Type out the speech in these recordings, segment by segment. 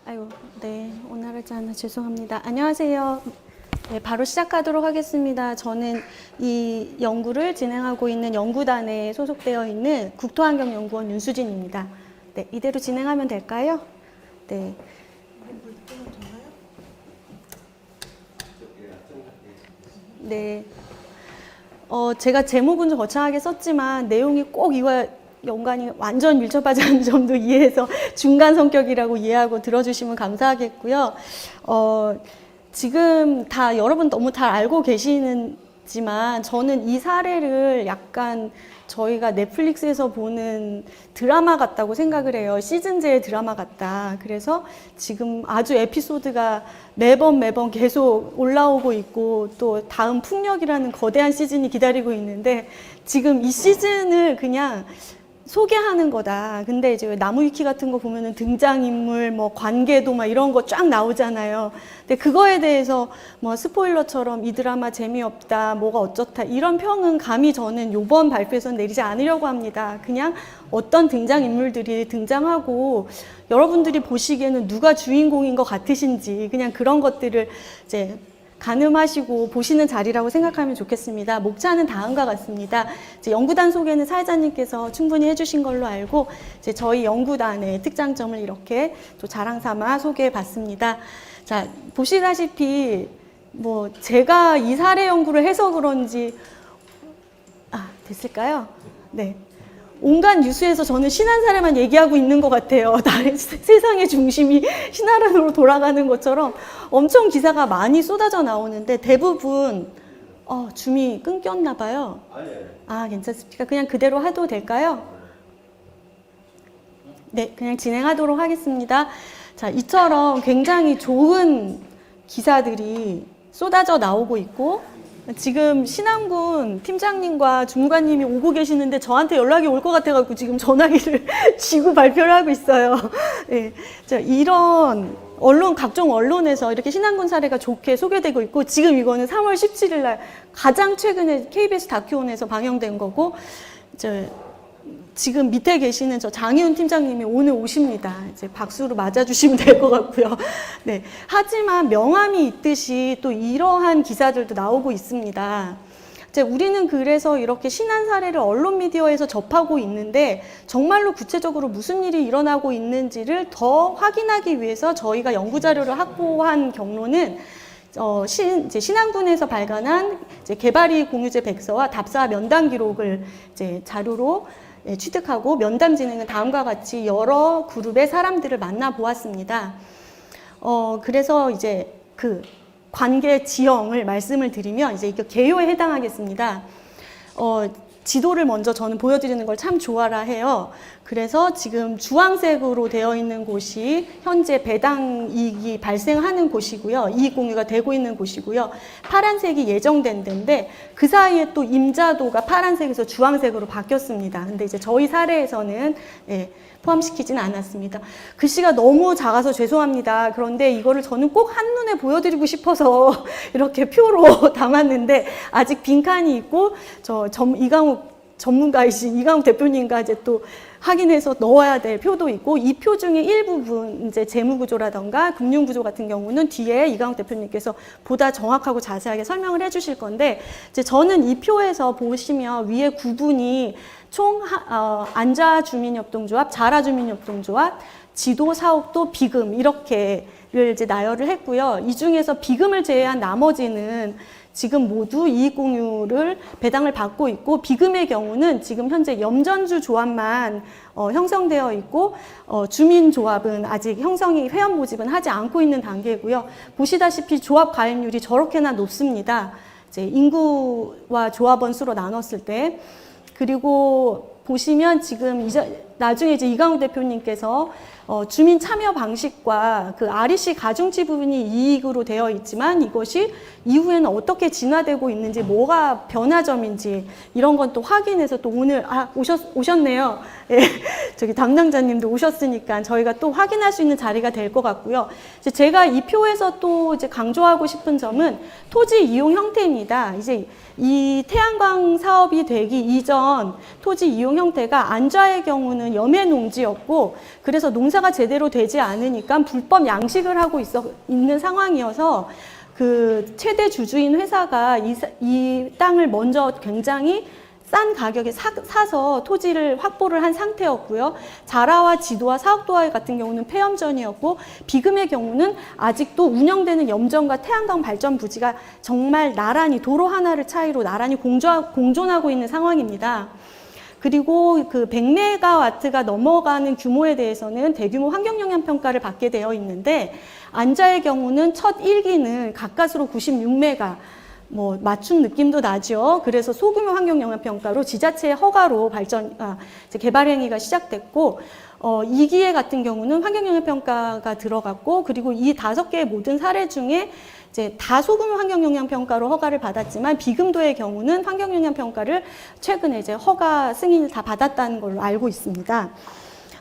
아이고, 네, 오늘 하지 않아 죄송합니다. 안녕하세요. 네, 바로 시작하도록 하겠습니다. 저는 이 연구를 진행하고 있는 연구단에 소속되어 있는 국토환경연구원 윤수진입니다. 네, 이대로 진행하면 될까요? 네. 네. 제가 제목은 좀 거창하게 썼지만 내용이 꼭 이와 연관이 완전 밀접하지 않은 점도 이해해서 중간 성격이라고 이해하고 들어주시면 감사하겠고요. 지금 다 여러분 너무 잘 알고 계시지만 저는 이 사례를 약간 저희가 넷플릭스에서 보는 드라마 같다고 생각을 해요. 시즌제의 드라마 같다. 그래서 지금 아주 에피소드가 매번 계속 올라오고 있고 또 다음 풍력이라는 거대한 시즌이 기다리고 있는데 지금 이 시즌을 그냥 소개하는 거다. 근데 이제 나무위키 같은 거 보면은 등장인물, 뭐 관계도 막 이런 거 쫙 나오잖아요. 근데 그거에 대해서 뭐 스포일러처럼 이 드라마 재미없다, 뭐가 어쩌다 이런 평은 감히 저는 요번 발표에서는 내리지 않으려고 합니다. 그냥 어떤 등장인물들이 등장하고 여러분들이 보시기에는 누가 주인공인 것 같으신지 그냥 그런 것들을 이제 가늠하시고 보시는 자리라고 생각하면 좋겠습니다. 목차는 다음과 같습니다. 이제 연구단 소개는 사회자님께서 충분히 해주신 걸로 알고 이제 저희 연구단의 특장점을 이렇게 또 자랑 삼아 소개해 봤습니다. 자, 보시다시피 뭐 제가 이 사례 연구를 해서 그런지 됐을까요? 네. 온갖 뉴스에서 저는 신한 사례만 얘기하고 있는 것 같아요. 세상의 중심이 신하로 돌아가는 것처럼 엄청 기사가 많이 쏟아져 나오는데 대부분 줌이 끊겼나 봐요. 괜찮습니까? 그냥 그대로 해도 될까요? 네, 그냥 진행하도록 하겠습니다. 자, 이처럼 굉장히 좋은 기사들이 쏟아져 나오고 있고 지금 신안군 팀장님과 주무관님이 오고 계시는데 저한테 연락이 올 것 같아가지고 지금 전화기를 쥐고 발표를 하고 있어요. 네. 자, 이런 각종 언론에서 이렇게 신안군 사례가 좋게 소개되고 있고 지금 이거는 3월 17일 날 가장 최근에 KBS 다큐원에서 방영된 거고 지금 밑에 계시는 저 장희훈 팀장님이 오늘 오십니다. 이제 박수로 맞아주시면 될 것 같고요. 네. 하지만 명암이 있듯이 또 이러한 기사들도 나오고 있습니다. 이제 우리는 그래서 이렇게 신한 사례를 언론 미디어에서 접하고 있는데 정말로 구체적으로 무슨 일이 일어나고 있는지를 더 확인하기 위해서 저희가 연구 자료를 확보한 경로는 이제 신안군에서 발간한 이제 개발이 공유제 백서와 답사 면담 기록을 이제 자료로 취득하고 면담 진행은 다음과 같이 여러 그룹의 사람들을 만나 보았습니다. 그래서 이제 그 관계 지형을 말씀을 드리면 이제 이게 개요에 해당하겠습니다. 지도를 먼저 저는 보여드리는 걸 참 좋아라 해요. 그래서 지금 주황색으로 되어 있는 곳이 현재 배당 이익이 발생하는 곳이고요. 이익 공유가 되고 있는 곳이고요. 파란색이 예정된 데인데 그 사이에 또 임자도가 파란색에서 주황색으로 바뀌었습니다. 근데 이제 저희 사례에서는 포함시키진 않았습니다. 글씨가 너무 작아서 죄송합니다. 그런데 이거를 저는 꼭 한눈에 보여드리고 싶어서 이렇게 표로 담았는데 아직 빈칸이 있고 이강욱 전문가이신 이강욱 대표님과 이제 또 확인해서 넣어야 될 표도 있고 이 표 중에 일부분 이제 재무구조라던가 금융구조 같은 경우는 뒤에 이강욱 대표님께서 보다 정확하고 자세하게 설명을 해주실 건데 이제 저는 이 표에서 보시면 위에 구분이 총 안자주민협동조합, 자라주민협동조합, 지도사업도 비금 이렇게를 이제 나열을 했고요. 이 중에서 비금을 제외한 나머지는 지금 모두 이익공유를 배당을 받고 있고 비금의 경우는 지금 현재 염전주 조합만 형성되어 있고 주민조합은 아직 회원 모집은 하지 않고 있는 단계고요. 보시다시피 조합 가입률이 저렇게나 높습니다. 이제 인구와 조합원 수로 나눴을 때 그리고 보시면 지금 나중에 이제 이강욱 대표님께서 주민 참여 방식과 그 REC 가중치 부분이 이익으로 되어 있지만 이것이 이후에는 어떻게 진화되고 있는지 뭐가 변화점인지 이런 건 또 확인해서 또 오늘 오셨네요. 예, 저기 담당자님도 오셨으니까 저희가 또 확인할 수 있는 자리가 될 것 같고요. 이제 제가 이 표에서 또 이제 강조하고 싶은 점은 토지 이용 형태입니다. 이제 이 태양광 사업이 되기 이전 토지 이용 형태가 안좌의 경우는 염해 농지였고, 그래서 농사가 제대로 되지 않으니까 불법 양식을 하고 있는 상황이어서 그 최대 주주인 회사가 이 땅을 먼저 굉장히 싼 가격에 사서 토지를 확보를 한 상태였고요. 자라와 지도와 사업도화 같은 경우는 폐염전이었고, 비금의 경우는 아직도 운영되는 염전과 태양광 발전 부지가 정말 나란히 도로 하나를 차이로 나란히 공존하고 있는 상황입니다. 그리고 그 100메가와트가 넘어가는 규모에 대해서는 대규모 환경영향평가를 받게 되어 있는데, 안좌의 경우는 첫 1기는 가까스로 96메가, 뭐 맞춘 느낌도 나죠. 그래서 소규모 환경영향평가로 지자체의 허가로 개발 행위가 시작됐고, 2기에 같은 경우는 환경영향평가가 들어갔고, 그리고 이 5개의 모든 사례 중에 이제 다 소규모 환경영향평가로 허가를 받았지만, 비금도의 경우는 환경영향평가를 최근에 이제 허가 승인을 다 받았다는 걸로 알고 있습니다.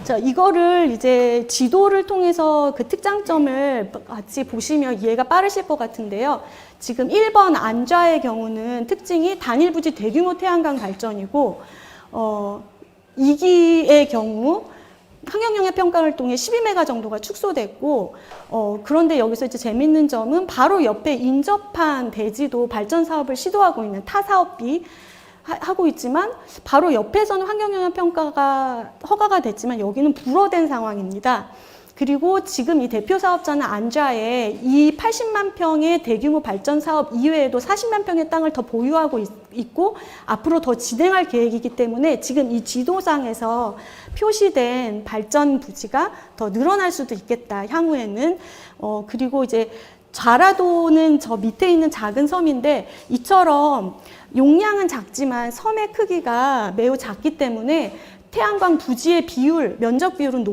자, 이거를 이제 지도를 통해서 그 특장점을 같이 보시면 이해가 빠르실 것 같은데요. 지금 1번 안좌의 경우는 특징이 단일 부지 대규모 태양광 발전이고, 2기의 경우 환경영향평가를 통해 12메가 정도가 축소됐고, 그런데 여기서 이제 재밌는 점은 바로 옆에 인접한 대지도 발전 사업을 시도하고 있는 타 사업비 하고 있지만, 바로 옆에서는 환경영향평가가 허가가 됐지만 여기는 불허된 상황입니다. 그리고 지금 이 대표 사업자는 안좌에 이 80만 평의 대규모 발전 사업 이외에도 40만 평의 땅을 더 보유하고 있고 앞으로 더 진행할 계획이기 때문에 지금 이 지도상에서 표시된 발전 부지가 더 늘어날 수도 있겠다, 향후에는. 그리고 이제 자라도는 저 밑에 있는 작은 섬인데, 이처럼 용량은 작지만 섬의 크기가 매우 작기 때문에 태양광 부지의 비율, 면적 비율은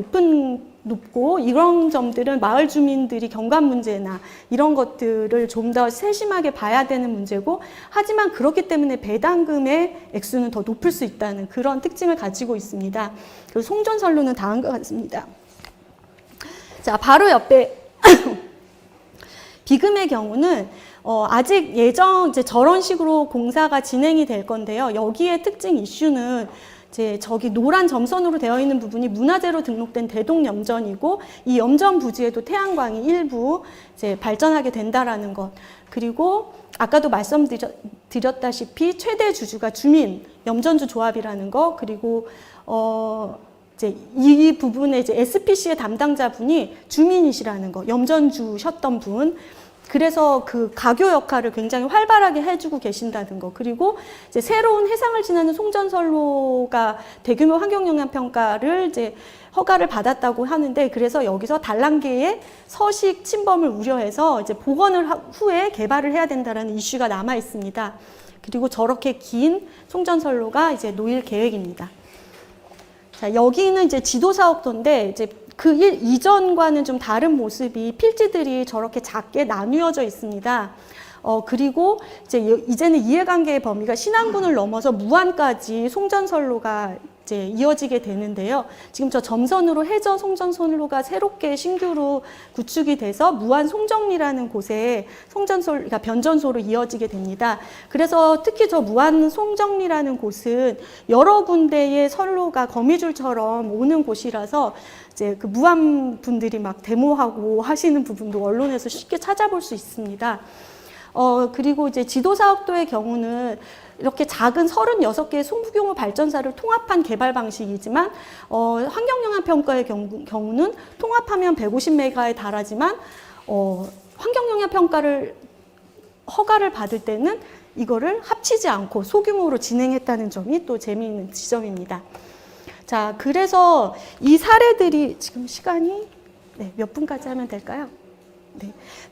높고, 이런 점들은 마을 주민들이 경관 문제나 이런 것들을 좀 더 세심하게 봐야 되는 문제고, 하지만 그렇기 때문에 배당금의 액수는 더 높을 수 있다는 그런 특징을 가지고 있습니다. 그리고 송전선로는 다음과 같습니다. 자, 바로 옆에 비금의 경우는 아직 이제 저런 식으로 공사가 진행이 될 건데요. 여기에 특징 이슈는 이제 저기 노란 점선으로 되어 있는 부분이 문화재로 등록된 대동 염전이고, 이 염전 부지에도 태양광이 일부 이제 발전하게 된다라는 것. 그리고 아까도 말씀드렸다시피 최대 주주가 주민 염전주 조합이라는 거. 그리고 이제 이 부분에 이제 SPC의 담당자분이 주민이시라는 거, 염전주셨던 분. 그래서 그 가교 역할을 굉장히 활발하게 해주고 계신다는 거. 그리고 이제 새로운 해상을 지나는 송전선로가 대규모 환경영향평가를 이제 허가를 받았다고 하는데, 그래서 여기서 단란계의 서식 침범을 우려해서 이제 복원을 후에 개발을 해야 된다는 이슈가 남아 있습니다. 그리고 저렇게 긴 송전선로가 이제 놓일 계획입니다. 자, 여기는 이제 지도사업도인데, 이제 그 이전과는 좀 다른 모습이 필지들이 저렇게 작게 나뉘어져 있습니다. 그리고 이제는 이해관계의 범위가 신안군을 넘어서 무안까지 송전선로가 이제 이어지게 되는데요. 지금 저 점선으로 해저 송전선로가 새롭게 신규로 구축이 돼서 무안 송정리라는 곳에 그러니까 변전소로 이어지게 됩니다. 그래서 특히 저 무안 송정리라는 곳은 여러 군데의 선로가 거미줄처럼 오는 곳이라서 이제 그 무안 분들이 막 데모하고 하시는 부분도 언론에서 쉽게 찾아볼 수 있습니다. 그리고 이제 지도사업도의 경우는 이렇게 작은 36개의 소규모 발전사를 통합한 개발 방식이지만, 환경영향평가의 경우는 통합하면 150메가에 달하지만, 환경영향평가를 허가를 받을 때는 이거를 합치지 않고 소규모로 진행했다는 점이 또 재미있는 지점입니다. 자, 그래서 이 사례들이 지금 시간이 몇 분까지 하면 될까요?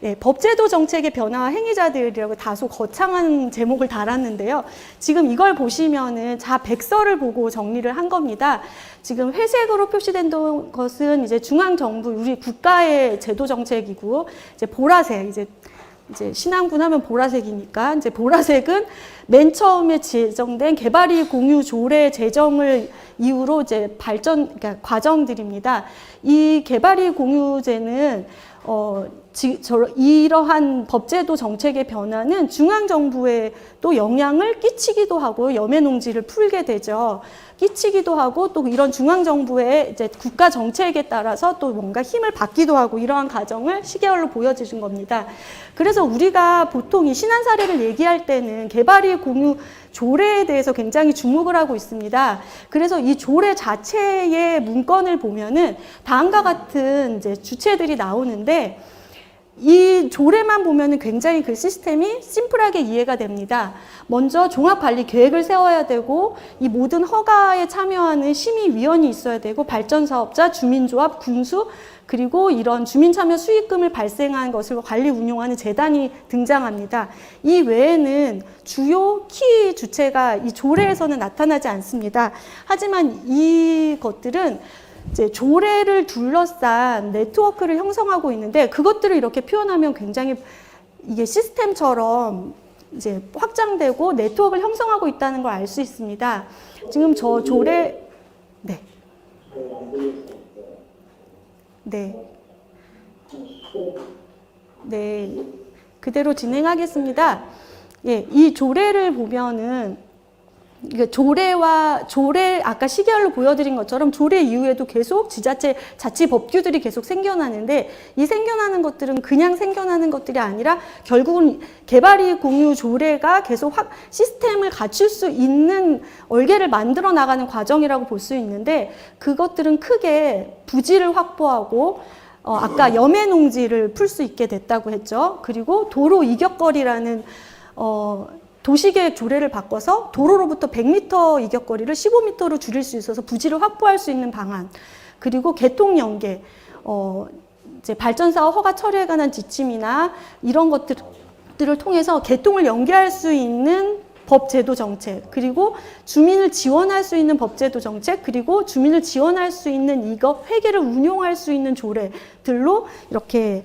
네, 법제도 정책의 변화와 행위자들이라고 다소 거창한 제목을 달았는데요. 지금 이걸 보시면은 백서를 보고 정리를 한 겁니다. 지금 회색으로 표시된 것은 이제 중앙정부, 우리 국가의 제도 정책이고, 이제 보라색, 이제 이제 신안군 하면 보라색이니까 이제 보라색은 맨 처음에 제정된 개발이 공유 조례 제정을 이후로 이제 그러니까 과정들입니다. 이 개발이 공유제는 이러한 법제도 정책의 변화는 중앙정부에 또 영향을 끼치기도 하고 염해농지를 풀게 되죠. 끼치기도 하고 또 이런 중앙정부의 이제 국가 정책에 따라서 또 뭔가 힘을 받기도 하고 이러한 과정을 시계열로 보여주신 겁니다. 그래서 우리가 보통 이 신안 사례를 얘기할 때는 개발이 공유 조례에 대해서 굉장히 주목을 하고 있습니다. 그래서 이 조례 자체의 문건을 보면은 다음과 같은 이제 주체들이 나오는데 이 조례만 보면은 굉장히 그 시스템이 심플하게 이해가 됩니다. 먼저 종합관리계획을 세워야 되고 이 모든 허가에 참여하는 심의위원이 있어야 되고 발전사업자, 주민조합, 군수 그리고 이런 주민참여 수익금을 발생한 것을 관리 운용하는 재단이 등장합니다. 이 외에는 주요 키 주체가 이 조례에서는 나타나지 않습니다. 하지만 이것들은 이제 조례를 둘러싼 네트워크를 형성하고 있는데 그것들을 이렇게 표현하면 굉장히 이게 시스템처럼 이제 확장되고 네트워크를 형성하고 있다는 걸 알 수 있습니다. 지금 저 조례 네, 그대로 진행하겠습니다. 예, 이 조례를 보면은 조례 아까 시계열로 보여드린 것처럼 조례 이후에도 계속 지자체 자치 법규들이 계속 생겨나는데 이 생겨나는 것들은 그냥 생겨나는 것들이 아니라 결국은 개발이 공유 조례가 계속 시스템을 갖출 수 있는 얼개를 만들어 나가는 과정이라고 볼 수 있는데 그것들은 크게 부지를 확보하고 아까 염해농지를 풀 수 있게 됐다고 했죠. 그리고 도로 이격거리라는 도시계획 조례를 바꿔서 도로로부터 100m 이격거리를 15m로 줄일 수 있어서 부지를 확보할 수 있는 방안, 그리고 개통연계, 이제 발전사업 허가 처리에 관한 지침이나 이런 것들을 통해서 개통을 연계할 수 있는 법제도 정책, 그리고 주민을 지원할 수 있는 법제도 정책, 그리고 주민을 지원할 수 있는 이거 회계를 운용할 수 있는 조례들로 이렇게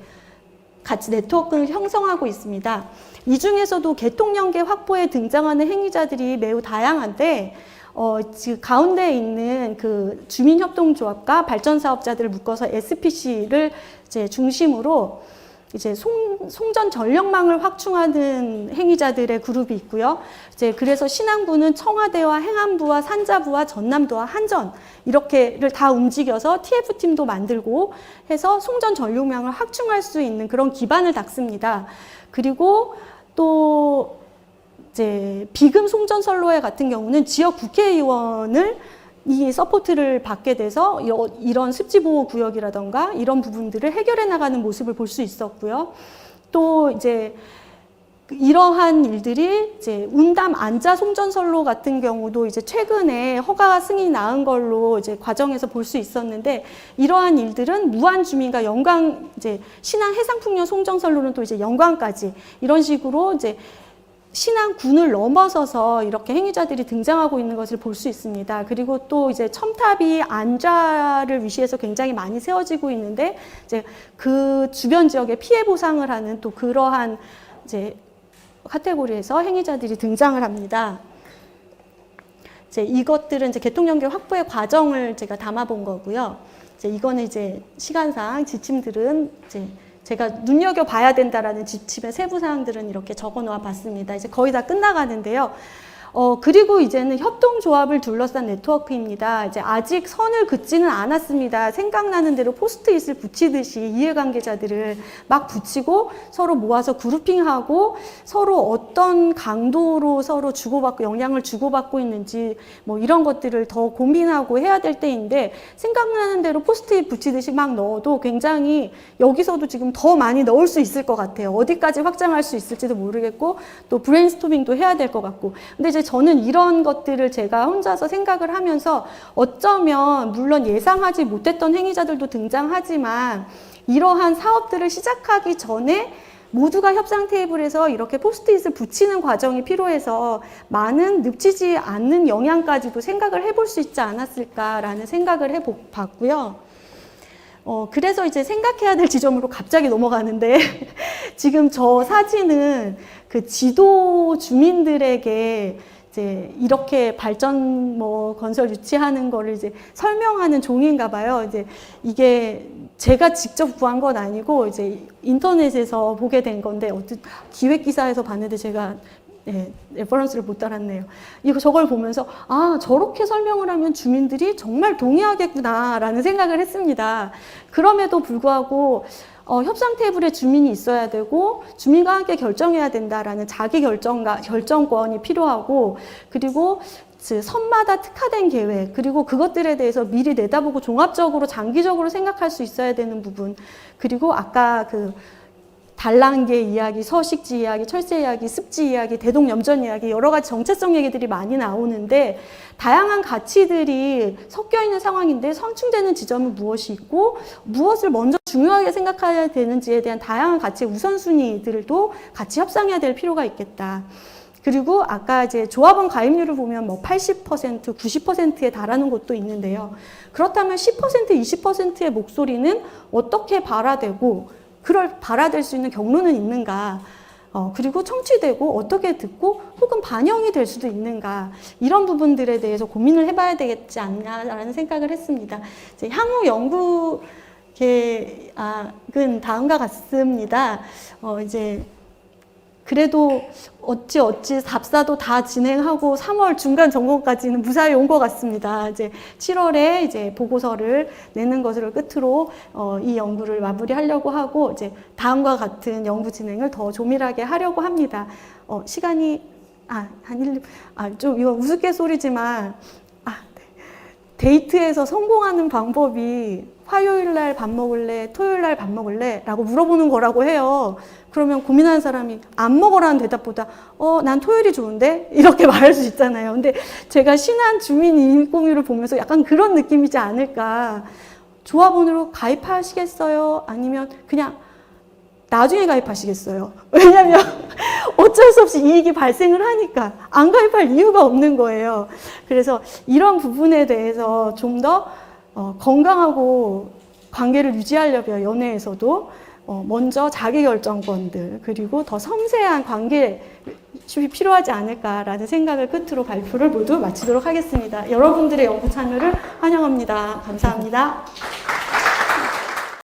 같이 네트워크를 형성하고 있습니다. 이 중에서도 개통연계 확보에 등장하는 행위자들이 매우 다양한데 지금 가운데 있는 그 주민협동조합과 발전사업자들을 묶어서 SPC를 이제 중심으로 이제 송전 전력망을 확충하는 행위자들의 그룹이 있고요. 이제 그래서 신안군은 청와대와 행안부와 산자부와 전남도와 한전 이렇게를 다 움직여서 TF팀도 만들고 해서 송전 전력망을 확충할 수 있는 그런 기반을 닦습니다. 그리고 또 이제 비금 송전선로회 같은 경우는 지역 국회의원을 이 서포트를 받게 돼서 이런 습지보호구역이라던가 이런 부분들을 해결해 나가는 모습을 볼 수 있었고요. 또 이제 이러한 일들이 이제 운담 안자 송전선로 같은 경우도 이제 최근에 허가 승인이 나은 걸로 이제 과정에서 볼 수 있었는데 이러한 일들은 무안 주민과 영광 이제 신안 해상풍력 송전선로는 또 이제 영광까지 이런 식으로 이제 신안군을 넘어서서 이렇게 행위자들이 등장하고 있는 것을 볼 수 있습니다. 그리고 또 이제 첨탑이 안좌를 위시해서 굉장히 많이 세워지고 있는데 이제 그 주변 지역에 피해 보상을 하는 또 그러한 이제 카테고리에서 행위자들이 등장을 합니다. 이제 이것들은 이제 개통연계 확보의 과정을 제가 담아본 거고요. 이제 이거는 이제 시간상 지침들은 이제 제가 눈여겨봐야 된다라는 지침의 세부 사항들은 이렇게 적어 놓아 봤습니다. 이제 거의 다 끝나가는데요. 그리고 이제는 협동조합을 둘러싼 네트워크입니다. 이제 아직 선을 긋지는 않았습니다. 생각나는 대로 포스트잇을 붙이듯이 이해관계자들을 막 붙이고 서로 모아서 그룹핑하고 서로 어떤 강도로 서로 주고받고 영향을 주고받고 있는지 뭐 이런 것들을 더 고민하고 해야 될 때인데 생각나는 대로 포스트잇 붙이듯이 막 넣어도 굉장히 여기서도 지금 더 많이 넣을 수 있을 것 같아요. 어디까지 확장할 수 있을지도 모르겠고 또 브레인스토밍도 해야 될 것 같고 근데 이제 저는 이런 것들을 제가 혼자서 생각을 하면서 어쩌면 물론 예상하지 못했던 행위자들도 등장하지만 이러한 사업들을 시작하기 전에 모두가 협상 테이블에서 이렇게 포스트잇을 붙이는 과정이 필요해서 많은 늪지지 않는 영향까지도 생각을 해볼 수 있지 않았을까라는 생각을 해봤고요. 그래서 이제 생각해야 될 지점으로 갑자기 넘어가는데 지금 저 사진은 그 지도 주민들에게 이제 이렇게 발전 건설 유치하는 거를 이제 설명하는 종이인가 봐요. 이제 이게 제가 직접 구한 건 아니고 이제 인터넷에서 보게 된 건데 어떤 기획 기사에서 봤는데 제가 레퍼런스를 못 달았네요. 저걸 보면서 아, 저렇게 설명을 하면 주민들이 정말 동의하겠구나라는 생각을 했습니다. 그럼에도 불구하고 협상 테이블에 주민이 있어야 되고 주민과 함께 결정해야 된다라는 자기 결정권이 필요하고, 그리고 선마다 특화된 계획, 그리고 그것들에 대해서 미리 내다보고 종합적으로 장기적으로 생각할 수 있어야 되는 부분, 그리고 아까 그 단란계 이야기, 서식지 이야기, 철새 이야기, 습지 이야기, 대동염전 이야기, 여러 가지 정체성 얘기들이 많이 나오는데 다양한 가치들이 섞여 있는 상황인데 상충되는 지점은 무엇이 있고 무엇을 먼저 중요하게 생각해야 되는지에 대한 다양한 가치의 우선순위들도 같이 협상해야 될 필요가 있겠다. 그리고 아까 이제 조합원 가입률을 보면 80%, 90%에 달하는 곳도 있는데요. 그렇다면 10%, 20%의 목소리는 어떻게 발화되고 그걸 발화될 수 있는 경로는 있는가, 그리고 청취되고 어떻게 듣고 혹은 반영이 될 수도 있는가, 이런 부분들에 대해서 고민을 해봐야 되겠지 않냐라는 생각을 했습니다. 이제 향후 연구 계획은 다음과 같습니다. 이제 그래도 어찌 답사도 다 진행하고 3월 중간 점검까지는 무사히 온 것 같습니다. 이제 7월에 이제 보고서를 내는 것을 끝으로 이 연구를 마무리하려고 하고 이제 다음과 같은 연구 진행을 더 조밀하게 하려고 합니다. 시간이 좀 이거 우스갯소리지만 데이트에서 성공하는 방법이 화요일 날 밥 먹을래? 토요일 날 밥 먹을래? 라고 물어보는 거라고 해요. 그러면 고민하는 사람이 안 먹어라는 대답보다 난 토요일이 좋은데? 이렇게 말할 수 있잖아요. 근데 제가 신한 주민 인공위를 보면서 약간 그런 느낌이지 않을까. 조합원으로 가입하시겠어요? 아니면 그냥 나중에 가입하시겠어요? 왜냐면 어쩔 수 없이 이익이 발생을 하니까 안 가입할 이유가 없는 거예요. 그래서 이런 부분에 대해서 좀 더 건강하고 관계를 유지하려면 연애에서도 먼저 자기결정권들, 그리고 더 섬세한 관계가 필요하지 않을까라는 생각을 끝으로 발표를 모두 마치도록 하겠습니다. 여러분들의 연구 참여를 환영합니다. 감사합니다.